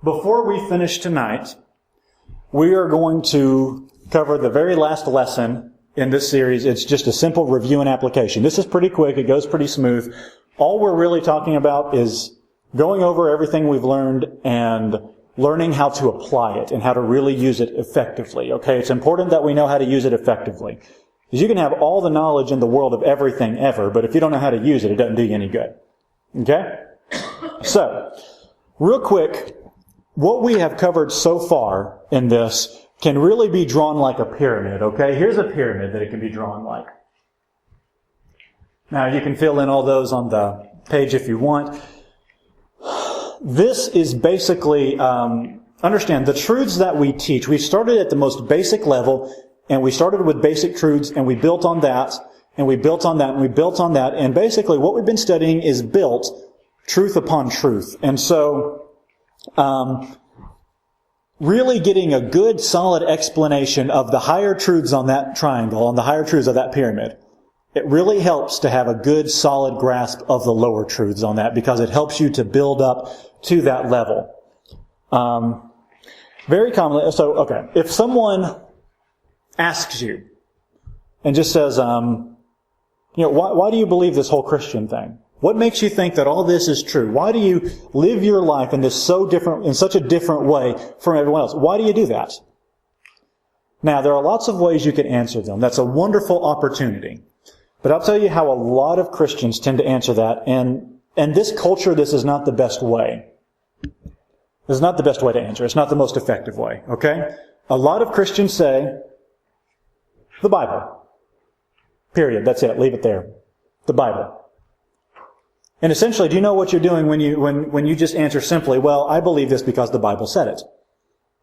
Before we finish tonight, we are going to cover the very last lesson in this series. It's just a simple review and application. This is pretty quick. It goes pretty smooth. All we're really talking about is going over everything we've learned and learning how to apply it and how to really use it effectively. Okay, it's important that we know how to use it effectively. Because you can have all the knowledge in the world of everything ever, but if you don't know how to use it, it doesn't do you any good. Okay? So, real quick, what we have covered so far in this can really be drawn like a pyramid, okay? Here's a pyramid that it can be drawn like. Now, you can fill in all those on the page if you want. This is basically, understand, the truths that we teach. We started at the most basic level, and we started with basic truths, and we built on that, and we built on that, and we built on that, and basically what we've been studying is built truth upon truth. And so, really getting a good, solid explanation of the higher truths on that triangle, on the higher truths of that pyramid, it really helps to have a good, solid grasp of the lower truths on that because it helps you to build up to that level. Very commonly, so, okay, if someone asks you and just says, why do you believe this whole Christian thing? What makes you think that all this is true? Why do you live your life in such a different way from everyone else? Why do you do that? Now, there are lots of ways you can answer them. That's a wonderful opportunity. But I'll tell you how a lot of Christians tend to answer that, and this culture, this is not the best way. This is not the best way to answer. It's not the most effective way, okay? A lot of Christians say, the Bible. Period. That's it. Leave it there. The Bible. And essentially, do you know what you're doing when you just answer simply, well, I believe this because the Bible said it?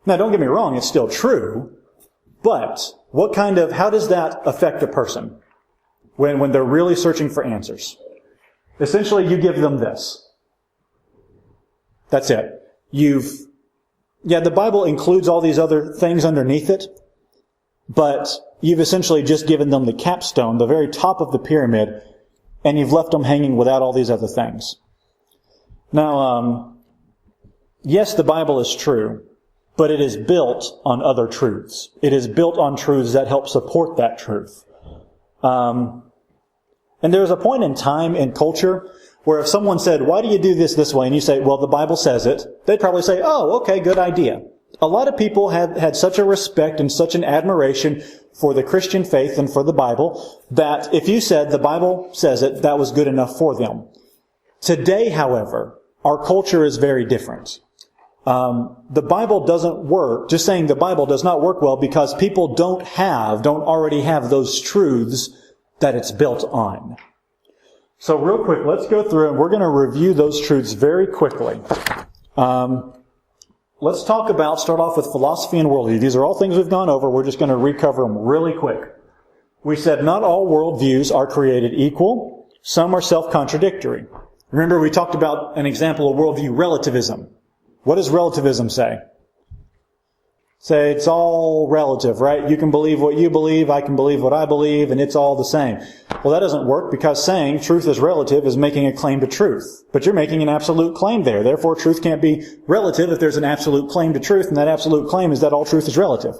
Now, don't get me wrong, it's still true, but how does that affect a person when they're really searching for answers? Essentially, you give them this. That's it. The Bible includes all these other things underneath it, but you've essentially just given them the capstone, the very top of the pyramid, and you've left them hanging without all these other things. Now, yes, the Bible is true, but it is built on other truths. It is built on truths that help support that truth. And there's a point in time in culture where if someone said, why do you do this way? And you say, well, the Bible says it. They'd probably say, oh, okay, good idea. A lot of people have had such a respect and such an admiration for the Christian faith and for the Bible that if you said the Bible says it, that was good enough for them. Today, however, our culture is very different. The Bible doesn't work. Just saying the Bible does not work well because people don't already have those truths that it's built on. So real quick, let's go through and we're going to review those truths very quickly. Let's start off with philosophy and worldview. These are all things we've gone over. We're just going to recover them really quick. We said not all worldviews are created equal. Some are self-contradictory. Remember, we talked about an example of worldview, relativism. What does relativism say? Say it's all relative, right? You can believe what you believe, I can believe what I believe, and it's all the same. Well, that doesn't work because saying truth is relative is making a claim to truth. But you're making an absolute claim there. Therefore, truth can't be relative if there's an absolute claim to truth, and that absolute claim is that all truth is relative.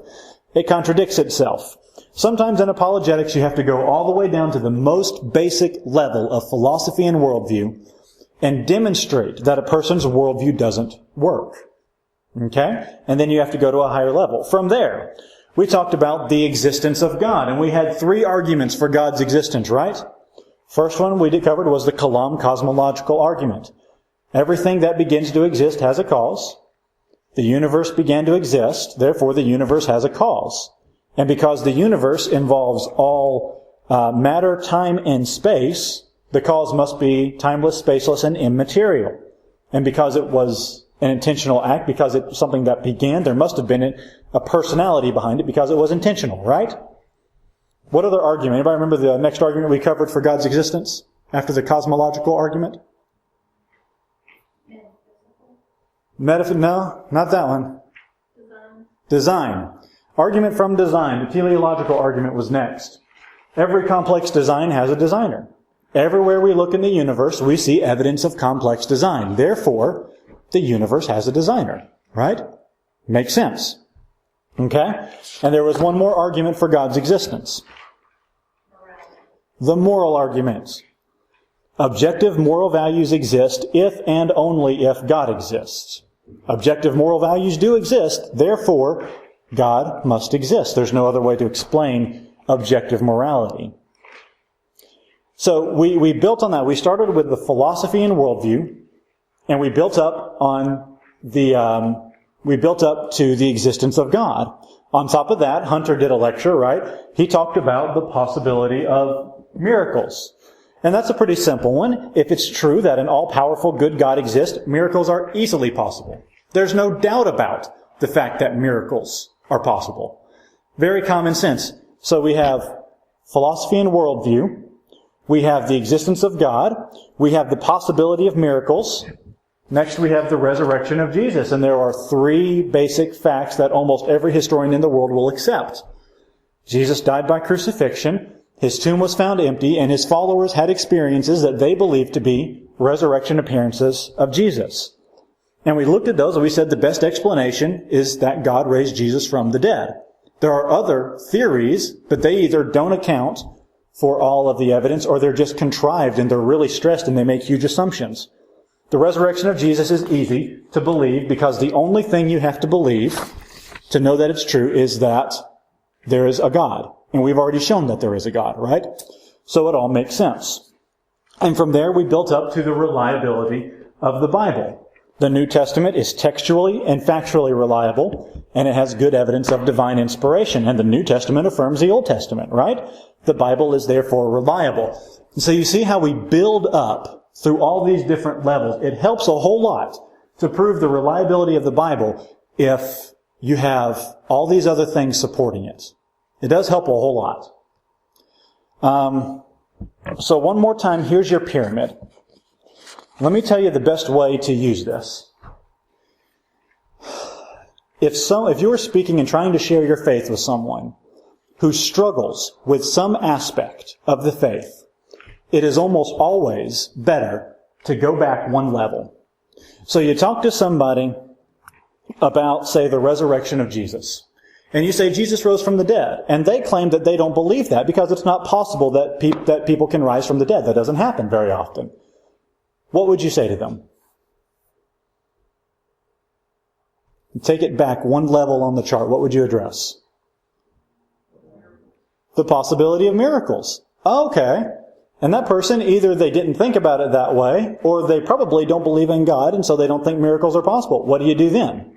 It contradicts itself. Sometimes in apologetics, you have to go all the way down to the most basic level of philosophy and worldview and demonstrate that a person's worldview doesn't work. Okay? And then you have to go to a higher level. From there, we talked about the existence of God, and we had 3 arguments for God's existence, right? First one we covered was the Kalam cosmological argument. Everything that begins to exist has a cause. The universe began to exist, therefore the universe has a cause. And because the universe involves all matter, time, and space, the cause must be timeless, spaceless, and immaterial. And because it was an intentional act, because it's something that began, there must have been a personality behind it because it was intentional, right? What other argument? Anybody remember the next argument we covered for God's existence after the cosmological argument? No, not that one. Design. Argument from design. The teleological argument was next. Every complex design has a designer. Everywhere we look in the universe, we see evidence of complex design. Therefore, the universe has a designer. Right? Makes sense. Okay? And there was one more argument for God's existence. The moral arguments. Objective moral values exist if and only if God exists. Objective moral values do exist, therefore God must exist. There's no other way to explain objective morality. So we built on that. We started with the philosophy and worldview, and we built up to the existence of God. On top of that, Hunter did a lecture, right? He talked about the possibility of miracles. And that's a pretty simple one. If it's true that an all-powerful good God exists, miracles are easily possible. There's no doubt about the fact that miracles are possible. Very common sense. So we have philosophy and worldview. We have the existence of God. We have the possibility of miracles. Next, we have the resurrection of Jesus. And there are three basic facts that almost every historian in the world will accept. Jesus died by crucifixion. His tomb was found empty, and his followers had experiences that they believed to be resurrection appearances of Jesus. And we looked at those and we said the best explanation is that God raised Jesus from the dead. There are other theories, but they either don't account for all of the evidence or they're just contrived and they're really stressed and they make huge assumptions. The resurrection of Jesus is easy to believe because the only thing you have to believe to know that it's true is that there is a God. And we've already shown that there is a God, right? So it all makes sense. And from there we built up to the reliability of the Bible. The New Testament is textually and factually reliable, and it has good evidence of divine inspiration. And the New Testament affirms the Old Testament, right? The Bible is therefore reliable. And so you see how we build up through all these different levels. It helps a whole lot to prove the reliability of the Bible if you have all these other things supporting it. It does help a whole lot. So one more time, here's your pyramid. Let me tell you the best way to use this. If you are speaking and trying to share your faith with someone who struggles with some aspect of the faith, it is almost always better to go back one level. So you talk to somebody about, say, the resurrection of Jesus. And you say Jesus rose from the dead. And they claim that they don't believe that because it's not possible that people can rise from the dead. That doesn't happen very often. What would you say to them? Take it back one level on the chart. What would you address? The possibility of miracles. Okay. And that person, either they didn't think about it that way, or they probably don't believe in God, and so they don't think miracles are possible. What do you do then?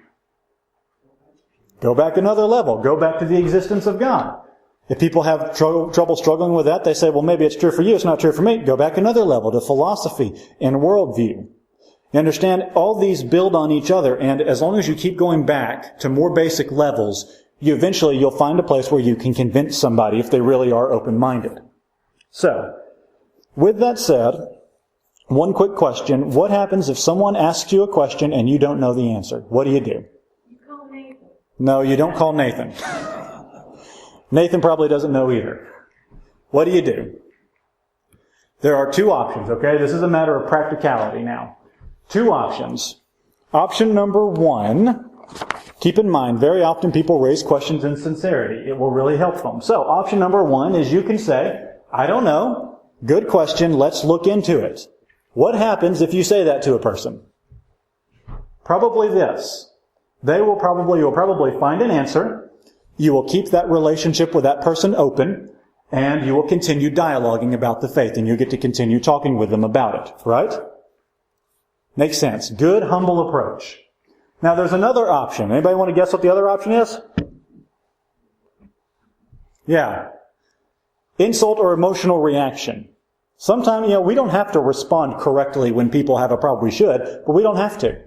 Go back another level. Go back to the existence of God. If people have trouble struggling with that, they say, well, maybe it's true for you, it's not true for me. Go back another level to philosophy and worldview. You understand? All these build on each other, and as long as you keep going back to more basic levels, you'll find a place where you can convince somebody if they really are open-minded. So, with that said, one quick question. What happens if someone asks you a question and you don't know the answer? What do? No, you don't call Nathan. Nathan probably doesn't know either. What do? There are two options, okay? This is a matter of practicality now. Two options. Option number one, keep in mind, very often people raise questions in sincerity. It will really help them. So, option number one is you can say, I don't know. Good question. Let's look into it. What happens if you say that to a person? Probably this. You'll probably find an answer. You will keep that relationship with that person open, and you will continue dialoguing about the faith, and you get to continue talking with them about it, right? Makes sense. Good, humble approach. Now there's another option. Anybody want to guess what the other option is? Yeah. Insult or emotional reaction. Sometimes, we don't have to respond correctly when people have a problem. We should, but we don't have to.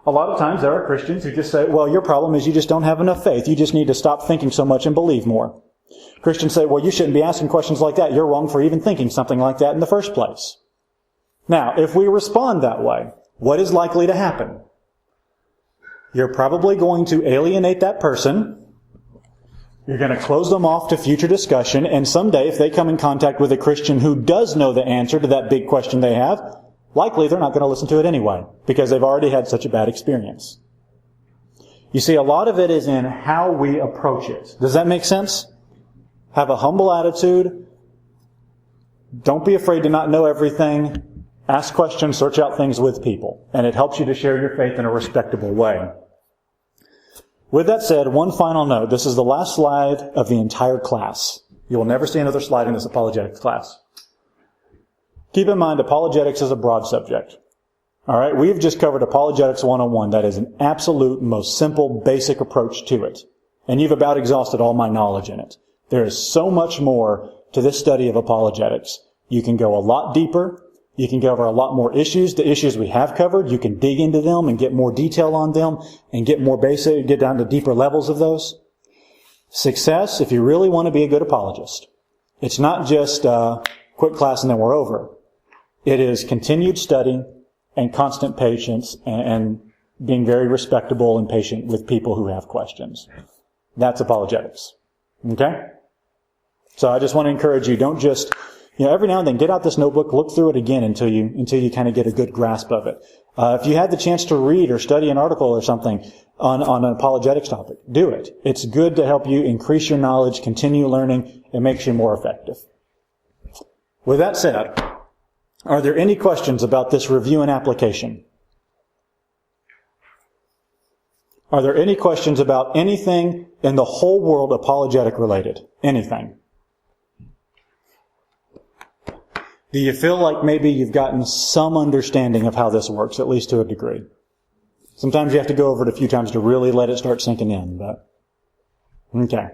A lot of times there are Christians who just say, well, your problem is you just don't have enough faith. You just need to stop thinking so much and believe more. Christians say, well, you shouldn't be asking questions like that. You're wrong for even thinking something like that in the first place. Now, if we respond that way, what is likely to happen? You're probably going to alienate that person. You're going to close them off to future discussion, and someday if they come in contact with a Christian who does know the answer to that big question they have, likely they're not going to listen to it anyway, because they've already had such a bad experience. You see, a lot of it is in how we approach it. Does that make sense? Have a humble attitude. Don't be afraid to not know everything. Ask questions, search out things with people. And it helps you to share your faith in a respectable way. With that said, one final note. This is the last slide of the entire class. You will never see another slide in this apologetics class. Keep in mind, apologetics is a broad subject. All right, we've just covered Apologetics 101. That is an absolute, most simple, basic approach to it. And you've about exhausted all my knowledge in it. There is so much more to this study of apologetics. You can go a lot deeper. You can cover a lot more issues. The issues we have covered, you can dig into them and get more detail on them and get more basic, get down to deeper levels of those. Success, if you really want to be a good apologist, it's not just quick class and then we're over. It is continued study and constant patience and being very respectable and patient with people who have questions. That's apologetics. Okay? So I just want to encourage you, don't just, every now and then get out this notebook, look through it again until you kind of get a good grasp of it. If you had the chance to read or study an article or something on an apologetics topic, do it. It's good to help you increase your knowledge, continue learning. It makes you more effective. With that said, are there any questions about this review and application? Are there any questions about anything in the whole world apologetic related? Anything? Do you feel like maybe you've gotten some understanding of how this works, at least to a degree? Sometimes you have to go over it a few times to really let it start sinking in, but okay.